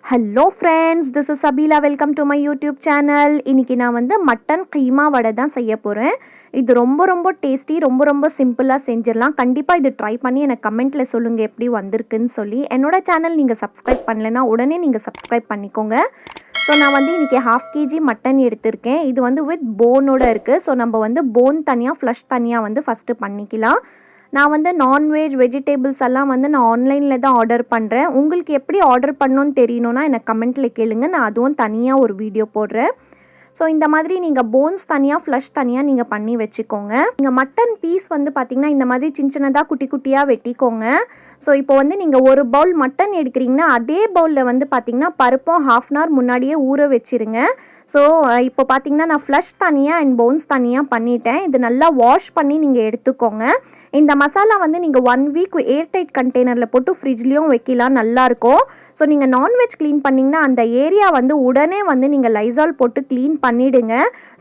Hello friends, this is Sabila. Welcome to my YouTube channel. இன்னைக்கு நான் வந்து mutton keema வடை தான் செய்ய போறேன். இது ரொம்ப டேஸ்டி, ரொம்ப சிம்பிளா செஞ்சிரலாம். கண்டிப்பா இது ட்ரை பண்ணி எனக்கு கமெண்ட்ல சொல்லுங்க எப்படி வந்திருக்குன்னு சொல்லி. என்னோட சேனல் நீங்க Subscribe பண்ணலனா உடனே நீங்க Subscribe பண்ணிக்கோங்க. ஸோ நான் வந்து இன்னைக்கு 1/2 kg மட்டன் எடுத்திருக்கேன். இது வந்து வித் போனோட இருக்கு. ஸோ நம்ம வந்து போன் தனியா ஃப்ளஷ் தனியா வந்து ஃபர்ஸ்ட் பண்ணிக்கலாம். நான் வந்து நான்வெஜ் வெஜிடபிள்ஸ் எல்லாம் வந்து நான் ஆன்லைனில் தான் ஆர்டர் பண்ணுறேன். உங்களுக்கு எப்படி ஆர்டர் பண்ணணும்னு தெரியணும்னா எனக்கு கமெண்ட்டில் கேளுங்க. நான் அதுவும் தனியாக ஒரு வீடியோ போடுறேன். ஸோ இந்த மாதிரி நீங்கள் போன்ஸ் தனியாக ஃப்ளஷ் தனியாக நீங்கள் பண்ணி வச்சுக்கோங்க. நீங்கள் மட்டன் பீஸ் வந்து பார்த்திங்கன்னா இந்த மாதிரி சின்னதாக குட்டியாக வெட்டிக்கோங்க. ஸோ இப்போ வந்து நீங்கள் ஒரு பவுல் மட்டன் எடுக்கிறீங்கன்னா அதே பவுலில் வந்து பார்த்திங்கன்னா பருப்பும் 1/2 hour முன்னாடியே ஊற வச்சுருங்க. ஸோ இப்போ பார்த்திங்கன்னா நான் ஃப்ளஷ் தனியாக அண்ட் போன்ஸ் தனியாக பண்ணிட்டேன். இது நல்லா வாஷ் பண்ணி நீங்கள் எடுத்துக்கோங்க. இந்த மசாலா வந்து நீங்கள் 1 week ஏர்டைட் கண்டெய்னரில் போட்டு ஃப்ரிட்ஜ்லேயும் வைக்கலாம், நல்லாயிருக்கும். ஸோ நீங்கள் நான்வெஜ் க்ளீன் பண்ணிங்கன்னா அந்த ஏரியா வந்து உடனே வந்து நீங்கள் லைசால் போட்டு க்ளீன் பண்ணிவிடுங்க.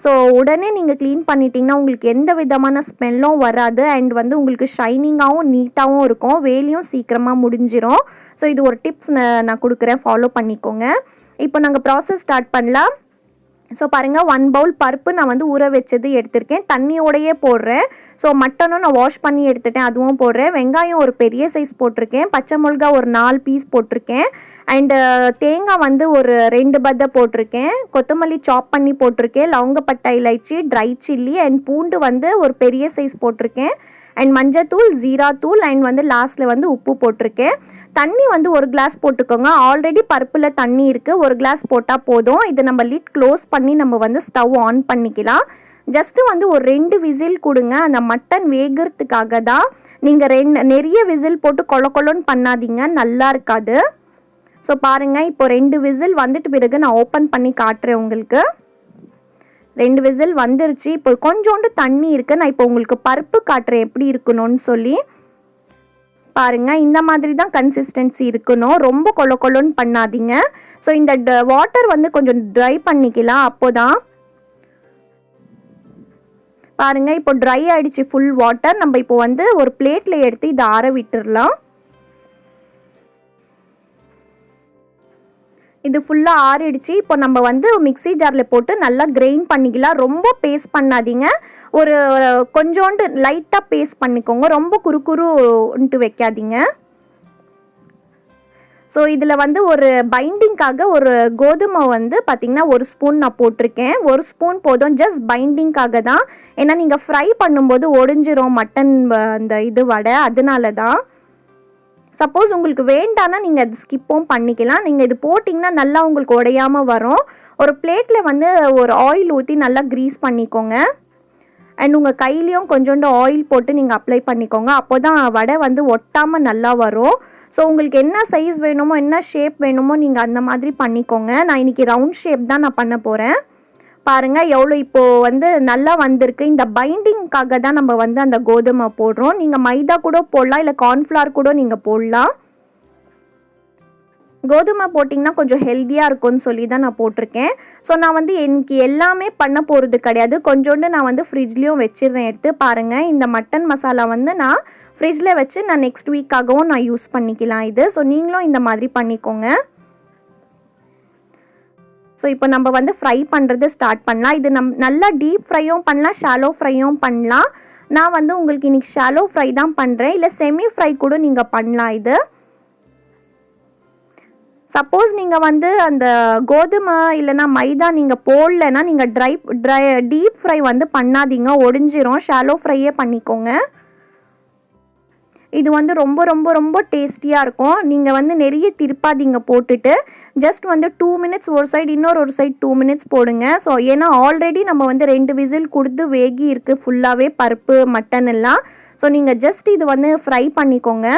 ஸோ உடனே நீங்கள் க்ளீன் பண்ணிட்டீங்கன்னா உங்களுக்கு எந்த விதமான ஸ்மெல்லும் வராது அண்ட் வந்து உங்களுக்கு ஷைனிங்காகவும் நீட்டாகவும் இருக்கும். வேலையும் சீக்கிரமாக முடிஞ்சிடும். ஸோ இது ஒரு டிப்ஸ் நான் கொடுக்குறேன், ஃபாலோ பண்ணிக்கோங்க. இப்போ நாங்கள் ப்ராசஸ் ஸ்டார்ட் பண்ணலாம். ஸோ பாருங்கள், 1 bowl பருப்பு நான் வந்து ஊற வச்சது எடுத்திருக்கேன், தண்ணியோடையே போடுறேன். ஸோ மட்டனும் நான் வாஷ் பண்ணி எடுத்துட்டேன், அதுவும் போடுறேன். வெங்காயம் ஒரு பெரிய சைஸ் போட்டிருக்கேன், பச்சை மிளகா ஒரு 4 பீஸ் போட்டிருக்கேன், அண்டு தேங்காய் வந்து ஒரு 2 பத்தை போட்டிருக்கேன், கொத்தமல்லி சாப் பண்ணி போட்டிருக்கேன், லவங்கப்பட்டை இலைச்சி, ட்ரை சில்லி அண்ட் பூண்டு வந்து ஒரு பெரிய சைஸ் போட்டிருக்கேன், அண்ட் மஞ்சத்தூள், ஜீராத்தூள் அண்ட் வந்து லாஸ்ட்டில் வந்து உப்பு போட்டிருக்கேன். தண்ணி வந்து 1 கிளாஸ் போட்டுக்கோங்க. ஆல்ரெடி பருப்பில் தண்ணி இருக்குது, 1 கிளாஸ் போட்டால் போதும். இதை நம்ம லிட் க்ளோஸ் பண்ணி நம்ம வந்து ஸ்டவ் ஆன் பண்ணிக்கலாம். ஜஸ்ட்டு வந்து ஒரு 2 விசில் கொடுங்க, அந்த மட்டன் வேகிறதுக்காக தான். நீங்கள் நிறைய விசில் போட்டு கொலன்னு பண்ணாதீங்க, நல்லா இருக்காது. ஸோ பாருங்கள், இப்போ 2 விசில் வந்துட்டு பிறகு நான் ஓப்பன் பண்ணி காட்டுறேன் உங்களுக்கு. 2 விசில் வந்துருச்சு. இப்போ கொஞ்சோண்டு தண்ணி இருக்குது. நான் இப்போ உங்களுக்கு பருப்பு காட்டுறேன் எப்படி இருக்கணும்னு சொல்லி. பாருங்கள், இந்த மாதிரி தான் கன்சிஸ்டன்சி இருக்கணும், ரொம்ப கொலன்னு பண்ணாதீங்க. ஸோ இந்த வாட்டர் வந்து கொஞ்சம் ட்ரை பண்ணிக்கலாம். அப்போதான் பாருங்கள், இப்போ ட்ரை ஆகிடுச்சு ஃபுல் வாட்டர். நம்ம இப்போ வந்து ஒரு பிளேட்டில் எடுத்து இதை ஆற விட்டுடலாம். இது ஃபுல்லாக ஆறிடுச்சு. இப்போ நம்ம வந்து மிக்ஸி ஜாரில் போட்டு நல்லா கிரைண்ட் பண்ணிக்கலாம். ரொம்ப பேஸ்ட் பண்ணாதீங்க, ஒரு கொஞ்சோண்டு லைட்டாக பேஸ்ட் பண்ணிக்கோங்க, ரொம்ப குறுன்ட்டு வைக்காதீங்க. ஸோ இதில் வந்து ஒரு பைண்டிங்காக ஒரு கோதுமை வந்து பார்த்திங்கன்னா 1 ஸ்பூன் நான் போட்டிருக்கேன். 1 ஸ்பூன் போதும், ஜஸ்ட் பைண்டிங்காக தான். ஏன்னா நீங்கள் ஃப்ரை பண்ணும்போது ஒடிஞ்சிரும் மட்டன் அந்த இது வடை, அதனால தான். சப்போஸ் உங்களுக்கு வேண்டான்னா நீங்கள் அது ஸ்கிப்பும் பண்ணிக்கலாம். நீங்கள் இது போட்டிங்கன்னா நல்லா உங்களுக்கு உடையாமல் வரும். ஒரு பிளேட்டில் வந்து ஒரு ஆயில் ஊற்றி நல்லா க்ரீஸ் பண்ணிக்கோங்க. அண்ட் உங்கள் கையிலையும் கொஞ்சோண்டு ஆயில் போட்டு நீங்கள் அப்ளை பண்ணிக்கோங்க. அப்போ தான் வடை வந்து ஒட்டாமல் நல்லா வரும். ஸோ உங்களுக்கு என்ன சைஸ் வேணுமோ, என்ன ஷேப் வேணுமோ நீங்கள் அந்த மாதிரி பண்ணிக்கோங்க. நான் இன்றைக்கி ரவுண்ட் ஷேப் தான் நான் பண்ண போகிறேன். பாருங்கள் எவ்வளோ இப்போது வந்து நல்லா வந்திருக்கு. இந்த பைண்டிங்காக தான் நம்ம வந்து அந்த கோதுமை போடுறோம். நீங்கள் மைதா கூட போடலாம், இல்லை கார்ன்ஃப்ளவர் கூட நீங்கள் போடலாம். கோதுமை போட்டிங்கன்னா கொஞ்சம் ஹெல்த்தியாக இருக்கும்னு சொல்லி தான் நான் போட்டிருக்கேன். ஸோ நான் வந்து எனக்கு எல்லாமே பண்ண போகிறது கிடையாது, கொஞ்சோண்டு நான் வந்து ஃப்ரிட்ஜ்லேயும் வச்சிடுறேன் எடுத்து. பாருங்கள், இந்த மட்டன் மசாலா வந்து நான் ஃப்ரிட்ஜில் வச்சு நான் நெக்ஸ்ட் வீக்காகவும் நான் யூஸ் பண்ணிக்கலாம் இது. ஸோ நீங்களும் இந்த மாதிரி பண்ணிக்கோங்க. ஸோ இப்போ நம்ம வந்து ஃப்ரை பண்ணுறது ஸ்டார்ட் பண்ணலாம். இது நல்லா டீப் ஃப்ரையும் பண்ணலாம், ஷாலோ ஃப்ரையும் பண்ணலாம். நான் வந்து உங்களுக்கு இன்றைக்கி ஷாலோ ஃப்ரை தான் பண்ணுறேன், இல்லை செமி ஃப்ரை கூட நீங்கள் பண்ணலாம் இது. சப்போஸ் நீங்கள் வந்து அந்த கோதுமை இல்லைனா மைதா நீங்கள் போடலைன்னா நீங்கள் டீப் ஃப்ரை வந்து பண்ணாதீங்க, ஒடிஞ்சிரும். ஷாலோ ஃப்ரையே பண்ணிக்கோங்க. இது வந்து ரொம்ப டேஸ்டியாக இருக்கும். நீங்கள் வந்து நிறைய திருப்பாதீங்க போட்டுட்டு, ஜஸ்ட் வந்து 2 minutes ஒரு சைடு, ஒரு சைடு 2 minutes போடுங்க. ஸோ ஏன்னா ஆல்ரெடி நம்ம வந்து 2 விசில் கொடுத்து வேகி இருக்குது ஃபுல்லாகவே பருப்பு மட்டன் எல்லாம். ஸோ நீங்கள் ஜஸ்ட் இது வந்து ஃப்ரை பண்ணிக்கோங்க.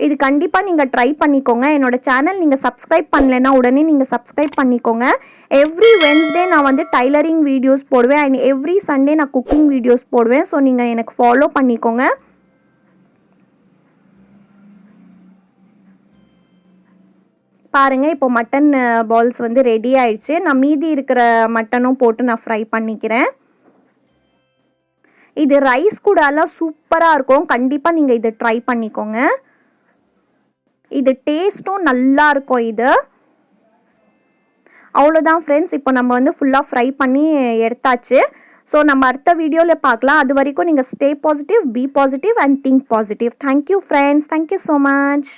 இது கண்டிப்பாக நீங்கள் ட்ரை பண்ணிக்கோங்க. என்னோடய சேனல் நீங்கள் சப்ஸ்கிரைப் பண்ணலைன்னா உடனே நீங்கள் சப்ஸ்கிரைப் பண்ணிக்கோங்க. எவ்ரி வென்ஸ்டே நான் வந்து டைலரிங் வீடியோஸ் போடுவேன் அண்ட் எவ்ரி சண்டே நான் குக்கிங் வீடியோஸ் போடுவேன். ஸோ நீங்கள் எனக்கு ஃபாலோ பண்ணிக்கோங்க. பாருங்கள், இப்போ மட்டன் பால்ஸ் வந்து ரெடி ஆயிடுச்சு. நான் மீதி இருக்கிற மட்டனும் போட்டு நான் ஃப்ரை பண்ணிக்கிறேன். இது ரைஸ் கூடலாம் சூப்பராக இருக்கும், கண்டிப்பாக நீங்கள் இதை ட்ரை பண்ணிக்கோங்க. இது டேஸ்ட்டும் நல்லா இருக்கும். இது அவ்வளோதான் ஃப்ரெண்ட்ஸ். இப்போ நம்ம வந்து ஃபுல்லாக ஃப்ரை பண்ணி எடுத்தாச்சு. ஸோ நம்ம அடுத்த வீடியோவில் பார்க்கலாம். அது வரைக்கும் நீங்கள் stay positive, be positive and think positive. Thank you friends. Thank you so much.